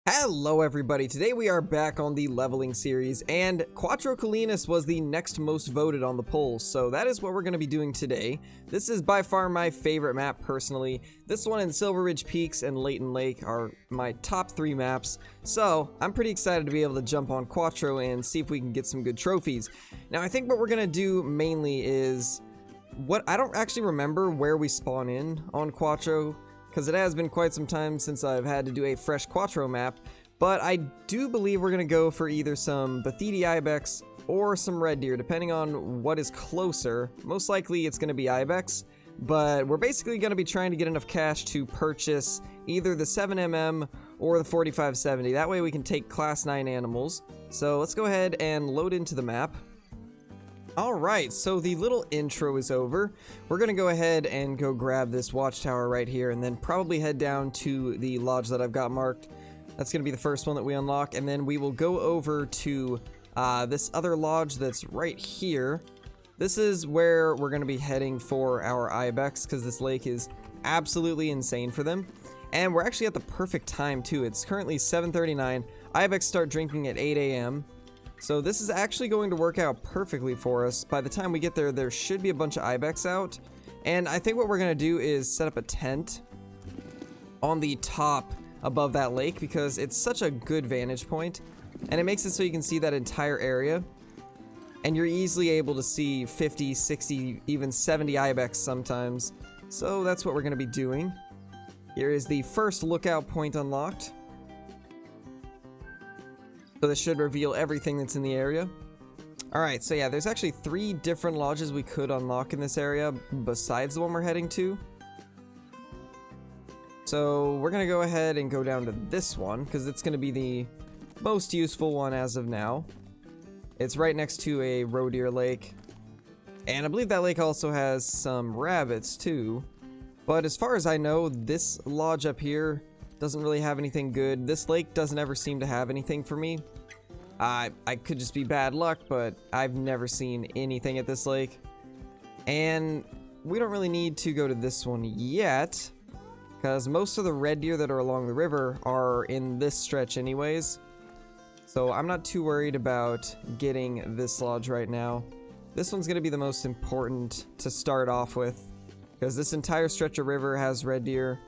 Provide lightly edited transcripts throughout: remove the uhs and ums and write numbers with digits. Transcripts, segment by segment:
Hello everybody, today we are back on the leveling series, and Quattro Colinas was the next most voted on the polls, so that is what we're going to be doing today. This is by far my favorite map personally. This one and Silver Ridge Peaks and Layton Lake are my top 3 maps, so I'm pretty excited to be able to jump on Quattro and see if we can get some good trophies. Now I think what we're going to do mainly is, I don't actually remember where we spawn in on Quattro, because it has been quite some time since I've had to do a fresh Quattro map, but I do believe we're going to go for either some Bathidi ibex or some red deer, depending on what is closer. Most likely it's going to be ibex, but we're basically going to be trying to get enough cash to purchase either the 7mm or the 4570. That way we can take class 9 animals. So let's go ahead and load into the map. Alright, so the little intro is over. We're going to go ahead and go grab this watchtower right here and then probably head down to the lodge that I've got marked. That's going to be the first one that we unlock, and then we will go over to this other lodge that's right here. This is where we're going to be heading for our ibex, because this lake is absolutely insane for them. And we're actually at the perfect time too. It's currently 7:39. Ibex start drinking at 8 a.m. So this is actually going to work out perfectly for us. By the time we get there, there should be a bunch of ibex out. And I think what we're going to do is set up a tent on the top above that lake, because it's such a good vantage point. And it makes it so you can see that entire area. And you're easily able to see 50, 60, even 70 ibex sometimes. So that's what we're going to be doing. Here is the first lookout point unlocked. So this should reveal everything that's in the area. Alright, so yeah, there's actually 3 different lodges we could unlock in this area besides the one we're heading to. So we're going to go ahead and go down to this one, because it's going to be the most useful one as of now. It's right next to a roe deer lake. And I believe that lake also has some rabbits too. But as far as I know, this lodge up here doesn't really have anything good. This lake doesn't ever seem to have anything for me. I could just be bad luck, but I've never seen anything at this lake. And we don't really need to go to this one yet, because most of the red deer that are along the river are in this stretch anyways. So I'm not too worried about getting this lodge right now. This one's going to be the most important to start off with, because this entire stretch of river has red deer.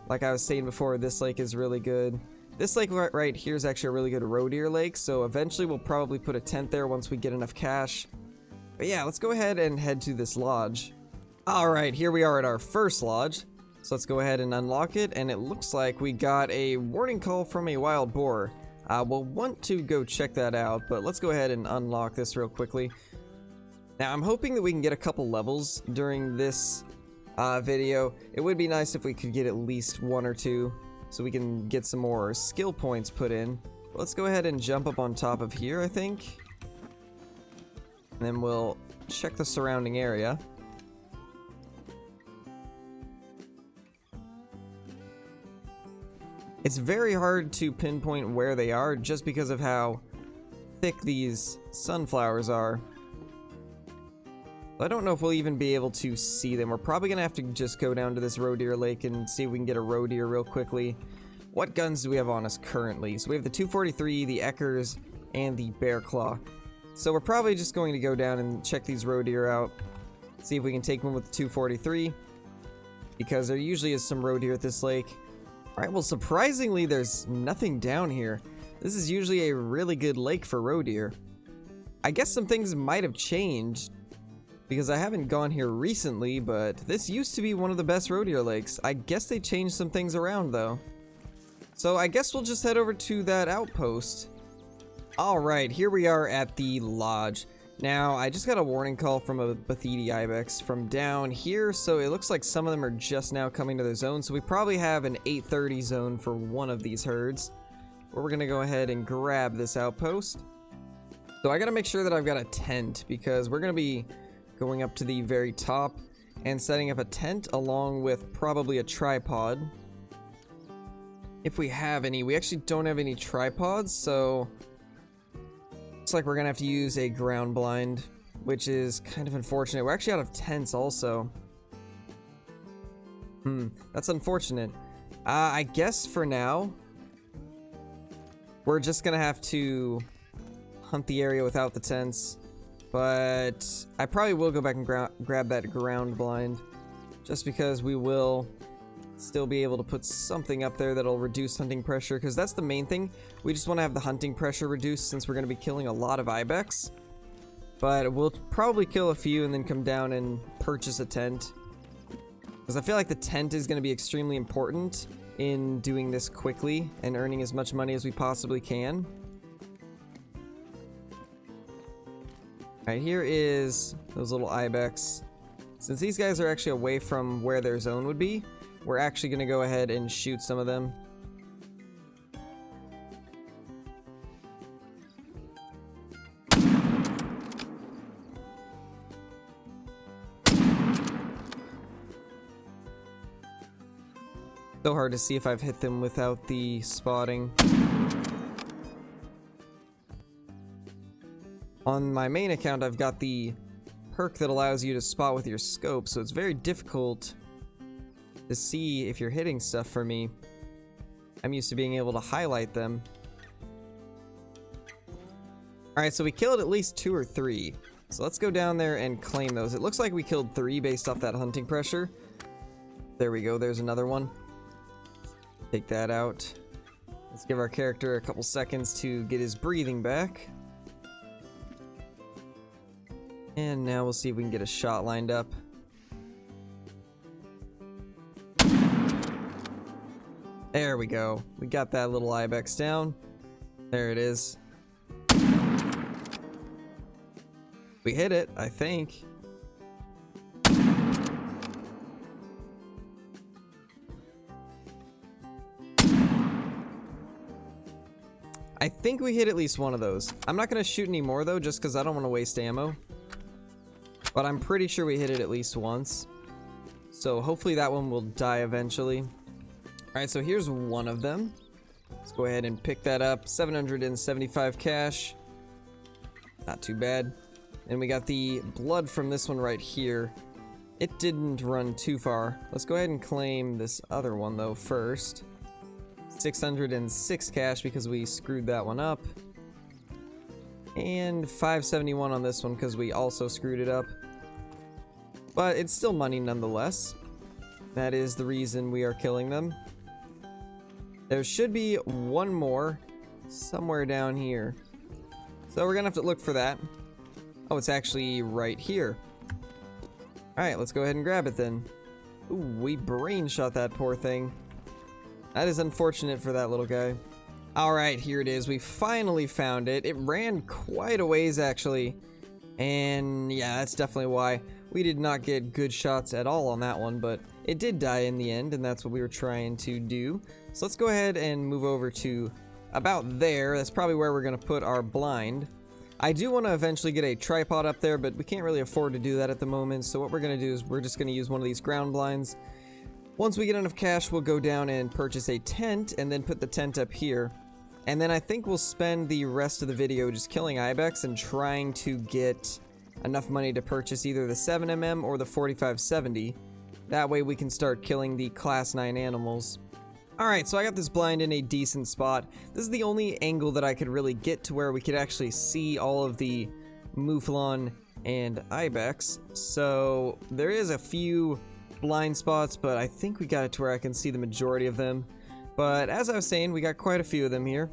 Like I was saying before, this lake is really good. This lake right here is actually a really good roe deer lake, so eventually we'll probably put a tent there once we get enough cash. But yeah, let's go ahead and head to this lodge. Alright, here we are at our first lodge. So let's go ahead and unlock it, and it looks like we got a warning call from a wild boar. We'll want to go check that out, but let's go ahead and unlock this real quickly. Now, I'm hoping that we can get a couple levels during this video. It would be nice if we could get at least 1 or 2, so we can get some more skill points put in. Let's go ahead and jump up on top of here, I think. And then we'll check the surrounding area. It's very hard to pinpoint where they are just because of how thick these sunflowers are. I don't know if we'll even be able to see them. We're probably gonna have to just go down to this roe deer lake and see if we can get a roe deer real quickly. What guns do we have on us currently? So we have the 243, the Eckers, and the Bear Claw. So we're probably just going to go down and check these roe deer out. See if we can take one with the 243, because there usually is some roe deer at this lake. Alright, well surprisingly there's nothing down here. This is usually a really good lake for roe deer. I guess some things might have changed, because I haven't gone here recently, but this used to be one of the best roe deer lakes. I guess they changed some things around though. So I guess we'll just head over to that outpost. Alright, here we are at the lodge. Now, I just got a warning call from a Bathidi ibex from down here, so it looks like some of them are just now coming to their zone, so we probably have an 8:30 zone for one of these herds. But we're gonna go ahead and grab this outpost. So I gotta make sure that I've got a tent, because we're gonna be going up to the very top and setting up a tent along with probably a tripod. If we have any. We actually don't have any tripods, so looks like we're gonna have to use a ground blind, which is kind of unfortunate. We're actually out of tents also. That's unfortunate. I guess for now we're just gonna have to hunt the area without the tents. But I probably will go back and grab that ground blind, just because we will still be able to put something up there that'll reduce hunting pressure, because that's the main thing. We just want to have the hunting pressure reduced since we're going to be killing a lot of ibex. But we'll probably kill a few and then come down and purchase a tent, because I feel like the tent is going to be extremely important in doing this quickly and earning as much money as we possibly can. Alright, here is those little ibex. Since these guys are actually away from where their zone would be, we're actually going to go ahead and shoot some of them. So hard to see if I've hit them without the spotting. On my main account, I've got the perk that allows you to spot with your scope, so it's very difficult to see if you're hitting stuff for me. I'm used to being able to highlight them. Alright, so we killed at least 2 or 3. So let's go down there and claim those. It looks like we killed 3 based off that hunting pressure. There we go, there's another one. Take that out. Let's give our character a couple seconds to get his breathing back. And now we'll see if we can get a shot lined up. There we go. We got that little ibex down. There it is. We hit it, I think. I think we hit at least one of those. I'm not going to shoot any more though, just because I don't want to waste ammo. But I'm pretty sure we hit it at least once. So hopefully that one will die eventually. Alright, so here's one of them. Let's go ahead and pick that up. 775 cash. Not too bad. And we got the blood from this one right here. It didn't run too far. Let's go ahead and claim this other one though first. 606 cash because we screwed that one up. And 571 on this one because we also screwed it up. But it's still money nonetheless. That is the reason we are killing them. There should be one more somewhere down here. So we're gonna have to look for that. Oh, it's actually right here. Alright, let's go ahead and grab it then. Ooh, we brain shot that poor thing. That is unfortunate for that little guy. Alright, here it is. We finally found it. It ran quite a ways actually. And yeah, that's definitely why. We did not get good shots at all on that one, but it did die in the end, and that's what we were trying to do. So let's go ahead and move over to about there. That's probably where we're going to put our blind. I do want to eventually get a tripod up there, but we can't really afford to do that at the moment. So what we're going to do is we're just going to use one of these ground blinds. Once we get enough cash, we'll go down and purchase a tent, and then put the tent up here. And then I think we'll spend the rest of the video just killing ibex and trying to get enough money to purchase either the 7mm or the 4570. That way we can start killing the class 9 animals. Alright, so I got this blind in a decent spot. This is the only angle that I could really get to where we could actually see all of the mouflon and ibex. So there is a few blind spots, but I think we got it to where I can see the majority of them. But as I was saying, we got quite a few of them here.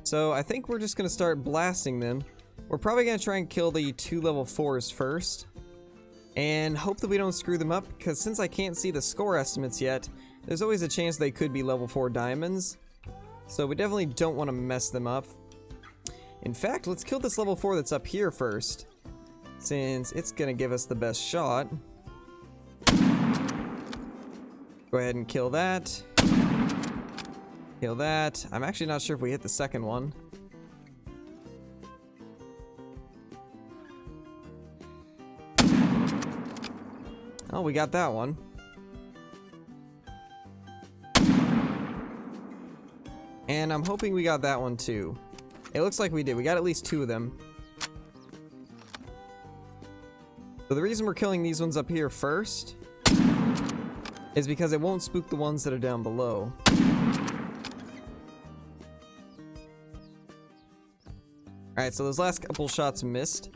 So I think we're just going to start blasting them. We're probably going to try and kill the 2 level 4s first. And hope that we don't screw them up, because since I can't see the score estimates yet, there's always a chance they could be level 4 diamonds. So we definitely don't want to mess them up. In fact, let's kill this level 4 that's up here first, since it's going to give us the best shot. Go ahead and kill that. Kill that. I'm actually not sure if we hit the second one. Oh, we got that one. And I'm hoping we got that one too. It looks like we did. We got at least 2 of them. So the reason we're killing these ones up here first is because it won't spook the ones that are down below. Alright, so those last couple shots missed.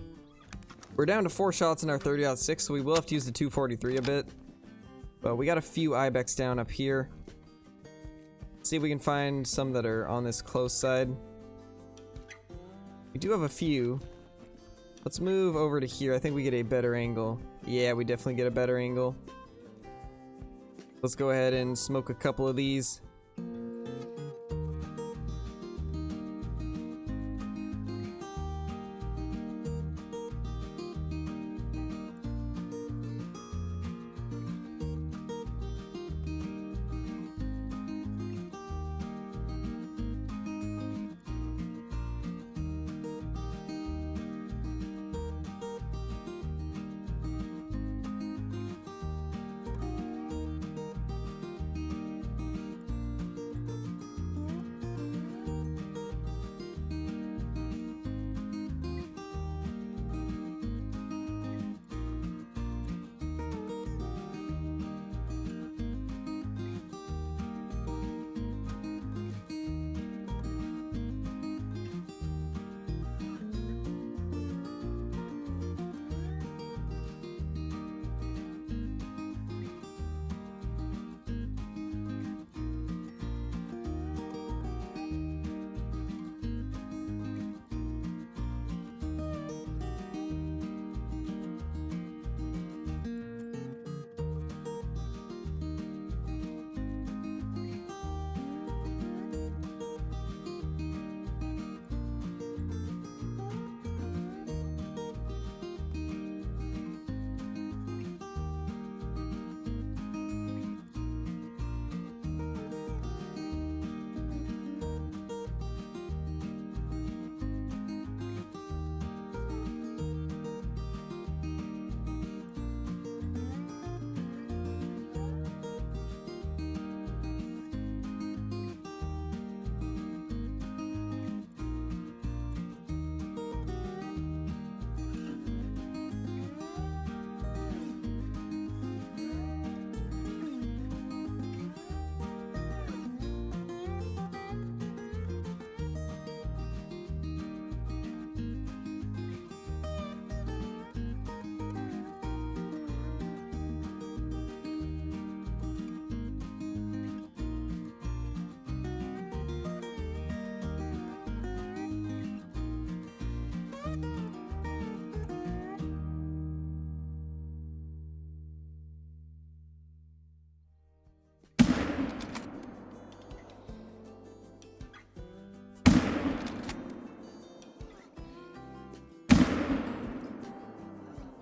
We're down to 4 shots in our 30-06, so we will have to use the 243 a bit. But we got a few ibex down up here. Let's see if we can find some that are on this close side. We do have a few. Let's move over to here. I think we get a better angle. Yeah, we definitely get a better angle. Let's go ahead and smoke a couple of these.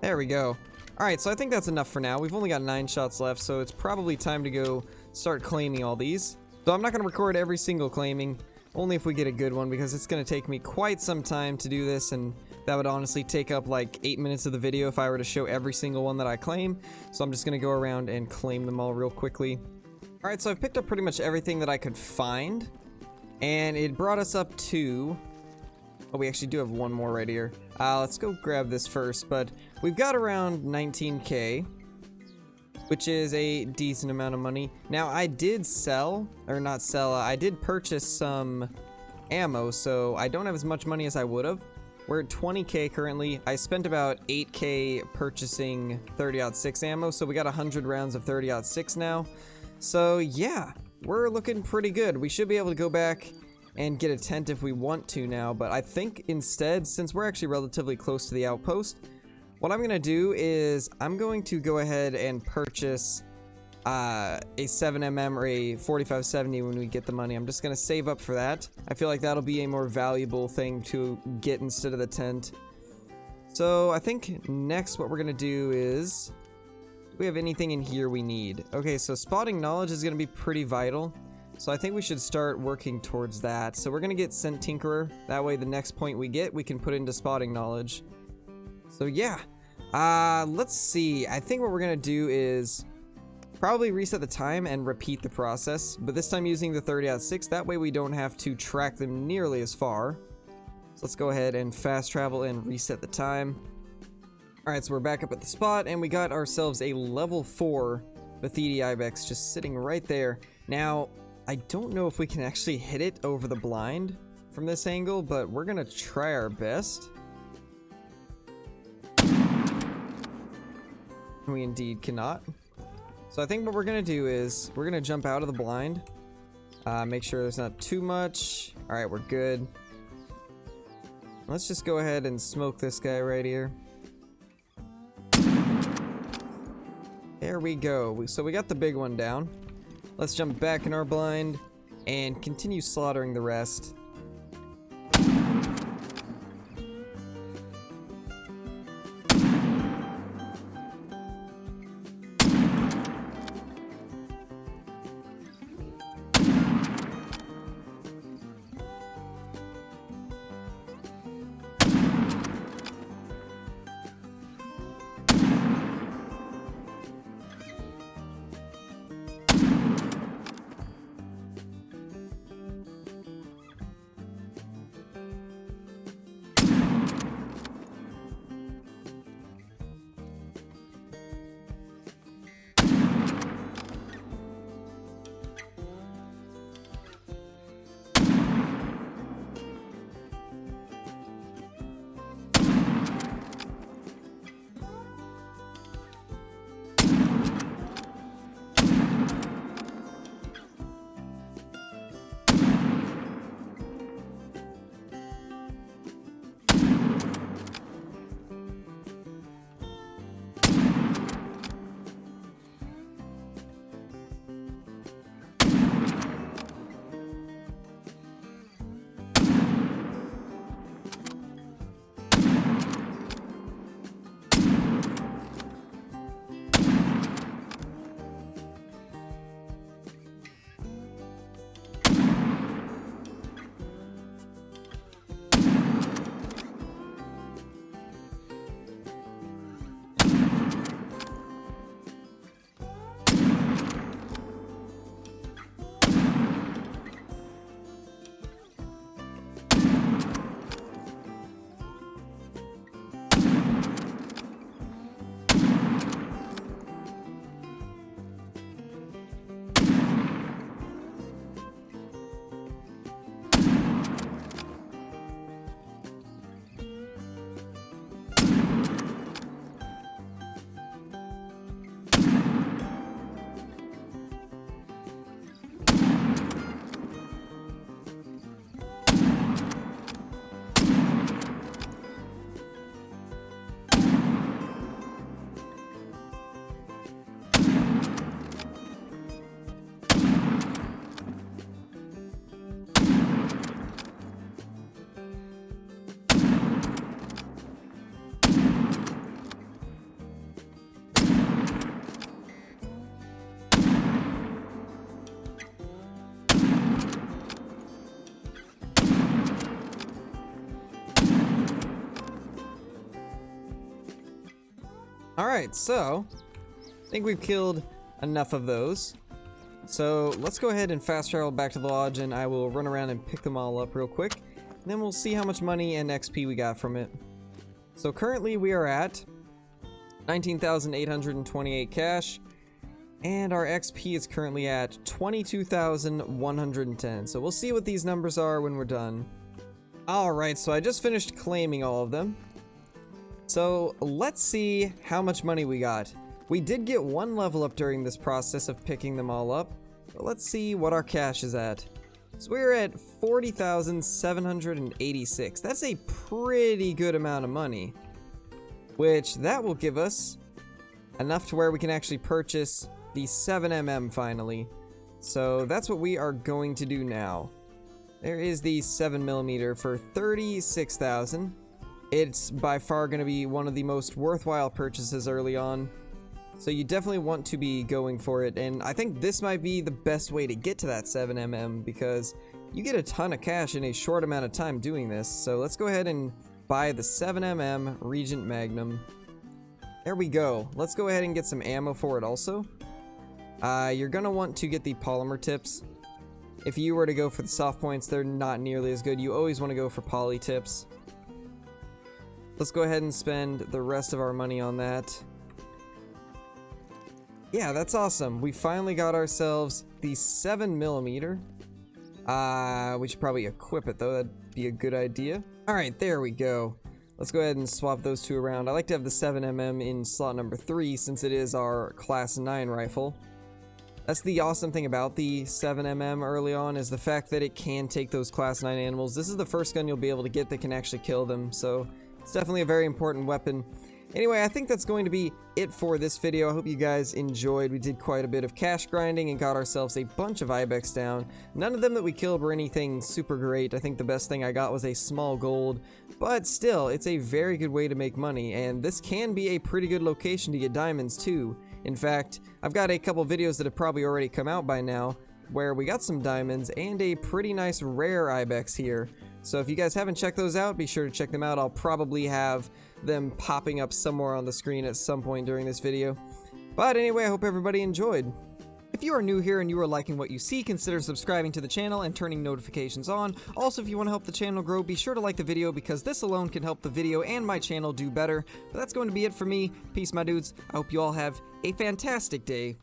There we go. Alright, so I think that's enough for now. We've only got 9 shots left, so it's probably time to go start claiming all these. So I'm not going to record every single claiming, only if we get a good one, because it's going to take me quite some time to do this, and that would honestly take up like 8 minutes of the video if I were to show every single one that I claim. So I'm just going to go around and claim them all real quickly. Alright, so I've picked up pretty much everything that I could find, and it brought us up to... Oh, we actually do have one more right here. Let's go grab this first, but we've got around 19k, which is a decent amount of money. Now, I did sell, or not sell, I did purchase some ammo, so I don't have as much money as I would have. We're at 20k currently. I spent about 8k purchasing 30-06 ammo, so we got 100 rounds of 30-06 now. So yeah, we're looking pretty good. We should be able to go back and get a tent if we want to now, but I think instead, since we're actually relatively close to the outpost, what I'm going to do is I'm going to go ahead and purchase a 7mm or a 4570 when we get the money. I'm just going to save up for that. I feel like that'll be a more valuable thing to get instead of the tent. So I think next what we're going to do is, do we have anything in here we need? Okay, so spotting knowledge is going to be pretty vital. So I think we should start working towards that. So we're going to get Scent Tinkerer. That way the next point we get, we can put into spotting knowledge. So yeah. Let's see. I think what we're going to do is probably reset the time and repeat the process. But this time using the 30-06. That way we don't have to track them nearly as far. So let's go ahead and fast travel and reset the time. Alright, so we're back up at the spot. And we got ourselves a level 4 Bathidi Ibex just sitting right there. Now... I don't know if we can actually hit it over the blind. from this angle, but we're gonna try our best. We indeed cannot. So I think what we're gonna do is we're gonna jump out of the blind. Make sure there's not too much. Alright, we're good. Let's just go ahead and smoke this guy right here. There we go. So we got the big one down. Let's jump back in our blind and continue slaughtering the rest. Alright, so I think we've killed enough of those. So let's go ahead and fast travel back to the lodge, and I will run around and pick them all up real quick. And then we'll see how much money and XP we got from it. So currently we are at 19,828 cash. And our XP is currently at 22,110. So we'll see what these numbers are when we're done. Alright, so I just finished claiming all of them. So let's see how much money we got. We did get one level up during this process of picking them all up. But let's see what our cash is at. So we're at 40,786. That's a pretty good amount of money. Which that will give us enough to where we can actually purchase the 7mm finally. So that's what we are going to do now. There is the 7mm for 36,000. It's by far going to be one of the most worthwhile purchases early on. So you definitely want to be going for it, and I think this might be the best way to get to that 7mm because you get a ton of cash in a short amount of time doing this. So let's go ahead and buy the 7mm Regent Magnum. There we go. Let's go ahead and get some ammo for it also. You're going to want to get the polymer tips. If you were to go for the soft points, they're not nearly as good. You always want to go for poly tips. Let's go ahead and spend the rest of our money on that. Yeah, that's awesome. We finally got ourselves the 7mm. We should probably equip it though. That'd be a good idea. Alright, there we go. Let's go ahead and swap those two around. I like to have the 7mm in slot number 3 since it is our class 9 rifle. That's the awesome thing about the 7mm early on, is the fact that it can take those class 9 animals. This is the first gun you'll be able to get that can actually kill them, so it's definitely a very important weapon. Anyway, I think that's going to be it for this video. I hope you guys enjoyed. We did quite a bit of cash grinding and got ourselves a bunch of ibex down. None of them that we killed were anything super great. I think the best thing I got was a small gold, but still, it's a very good way to make money, and this can be a pretty good location to get diamonds too. In fact, I've got a couple videos that have probably already come out by now where we got some diamonds and a pretty nice rare ibex here. So if you guys haven't checked those out, be sure to check them out. I'll probably have them popping up somewhere on the screen at some point during this video. But anyway, I hope everybody enjoyed. If you are new here and you are liking what you see, consider subscribing to the channel and turning notifications on. Also, if you want to help the channel grow, be sure to like the video because this alone can help the video and my channel do better. But that's going to be it for me. Peace, my dudes. I hope you all have a fantastic day.